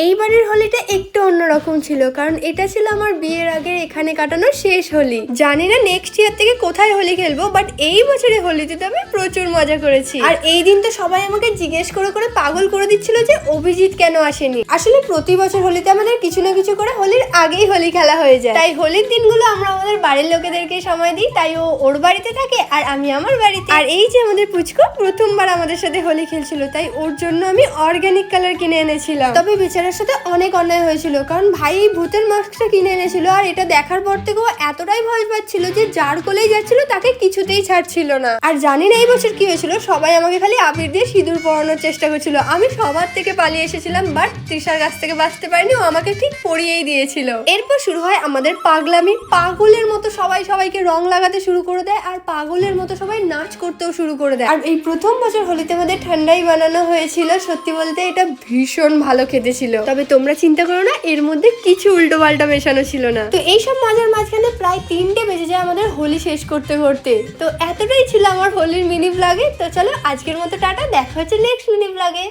এইবারের হোলিটা একটু অন্যরকম ছিল, কারণ এটা ছিল আমার বিয়ের আগে এখানে কাটানোর শেষ হোলি। জানি না নেক্সট ইয়ার থেকে কোথায় হোলি খেলবো, বাট এই বছরে হোলিতে তো আমি প্রচুর মজা করেছি। আর এই দিন তো সবাই আমাকে জিজ্ঞেস করে করে পাগল করে দিচ্ছিল যে অভিজিৎ কেন আসেনি। আসলে প্রতি বছর হোলিতে আমাদের কিছু না কিছু করে হোলির আগেই হোলি খেলা হয়ে যায়, তাই হোলির দিনগুলো আমরা আমাদের বাড়ির লোকেদেরকে সময় দিই। তাই ও ওর বাড়িতে থাকে আর আমি আমার বাড়িতে। আর এই যে আমাদের পুচকু প্রথমবার আমাদের সাথে হোলি খেলছিল, তাই ওর জন্য আমি অর্গানিক কালার কিনে এনেছিলাম। তবে বেচারার সাথে অনেক অন্যায় হয়েছিল, কারণ ভাই এই ভূতের মাস্কটা কিনে এনেছিল আর এটা দেখার পর থেকে ও এতটাই ভয় পাচ্ছিল যে যার কোলেই যাচ্ছিল তাকে কিছুতেই ছাড়ছিল না। আর জানি না এই বছর কি হয়েছিল, সবাই আমাকে খালি আবির দিয়ে সিঁদুর পরানোর চেষ্টা করছিল। আমি সবার থেকে পালিয়ে এসেছিলাম, বাট তৃষার কাছ থেকে বাঁচতে পারিনি, ও আমাকে ঠিক পরিয়েই দিয়েছিল। এরপর শুরু হয় আমাদের পাগলামি। পাগলের মতো সবাই সবাইকে রং লাগাতে শুরু করে দেয় আর পাগলের মতো সবাই নাচ করতেও শুরু করে দেয়। আর এই প্রথম বছর হোলিতে আমাদের ঠান্ডাই বানানো হয়েছিল। সত্যি বলতে এটা ভীষণ ভালো খেতে ছিল, তবে তোমরা চিন্তা করো না, এর মধ্যে কিছু উল্টো পাল্টা মেশানো ছিল না। তো এইসব মজার মাঝখানে প্রায় 3টে বেজে যায় আমাদের হোলি শেষ করতে করতে। তো এতটাই ছিল আমার হোলির মিনি ব্লগে। তো চলো আজকের মতো টাটা, দেখা হচ্ছে নেক্সট মিনি ব্লগে।